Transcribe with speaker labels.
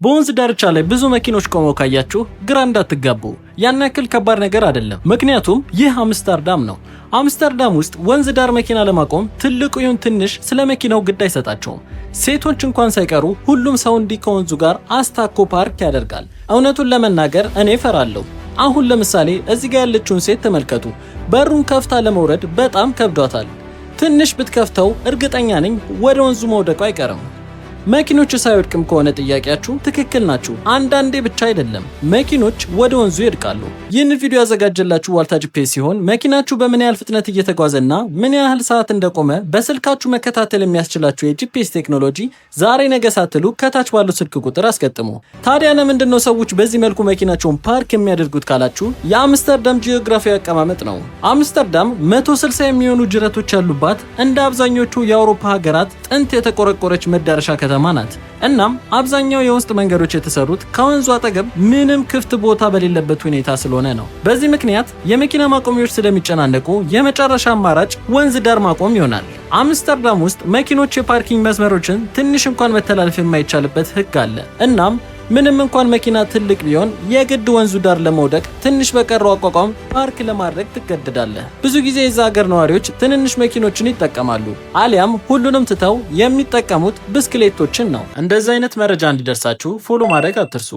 Speaker 1: በወንዝ ዳርቻ ላይ ብዙ መኪኖች ቆመው ካያችሁ ግራ እንዳትጋቡ። ያን ያክል ከባድ ነገር አይደለም። ምክንያቱም ይህ አምስተርዳም ነው። አምስተርዳም ውስጥ ወንዝ ዳር መኪና ለማቆም ትልቁ ይሁን ትንሽ ስለ መኪናው ግድ አይሰጣቸውም። ሴቶች እንኳን ሳይቀሩ ሁሉም ሰው እንዲህ ከወንዙ ጋር አስታኮ ፓርክ ያደርጋል። እውነቱን ለመናገር እኔ ፈራለሁ። አሁን ለምሳሌ እዚህ ጋር ያለችውን ሴት ተመልከቱ። በሩን ከፍታ ለመውረድ በጣም ከብዷታል። ትንሽ ብትከፍተው እርግጠኛ ነኝ ወደ ወንዙ መውደቁ አይቀርም። መኪኖች ሳይወድቅም ከሆነ ጥያቄያችሁ ትክክል ናችሁ። አንዳንዴ ብቻ አይደለም መኪኖች ወደ ወንዙ ይወድቃሉ። ይህን ቪዲዮ ያዘጋጀላችሁ ዋልታ ጂፒኤስ ሲሆን መኪናችሁ በምን ያህል ፍጥነት እየተጓዘና ምን ያህል ሰዓት እንደቆመ በስልካችሁ መከታተል የሚያስችላችሁ የጂፒኤስ ቴክኖሎጂ ዛሬ ነገ ሳትሉ ከታች ባለው ስልክ ቁጥር አስገጥሙ። ታዲያ ለምንድነው ሰዎች በዚህ መልኩ መኪናቸውን ፓርክ የሚያደርጉት ካላችሁ የአምስተርዳም ጂኦግራፊያዊ አቀማመጥ ነው። አምስተርዳም 160 የሚሆኑ ጅረቶች ያሉባት እንደ አብዛኞቹ የአውሮፓ ሀገራት ጥንት የተቆረቆረች መዳረሻ ከተማ ናት። እናም አብዛኛው የውስጥ መንገዶች የተሰሩት ከወንዙ አጠገብ ምንም ክፍት ቦታ በሌለበት ሁኔታ ስለሆነ ነው። በዚህ ምክንያት የመኪና ማቆሚያዎች ስለሚጨናነቁ የመጨረሻ አማራጭ ወንዝ ዳር ማቆም ይሆናል። አምስተርዳም ውስጥ መኪኖች የፓርኪንግ መስመሮችን ትንሽ እንኳን መተላለፍ የማይቻልበት ሕግ አለ። እናም ምንም እንኳን መኪና ትልቅ ቢሆን የግድ ወንዙ ዳር ለመውደቅ ትንሽ በቀረው አቋቋም ፓርክ ለማድረግ ትገደዳለህ። ብዙ ጊዜ የዛ ሀገር ነዋሪዎች ትንንሽ መኪኖችን ይጠቀማሉ፣ አሊያም ሁሉንም ትተው የሚጠቀሙት ብስክሌቶችን ነው። እንደዚህ አይነት መረጃ እንዲደርሳችሁ ፎሎ ማድረግ አትርሱ።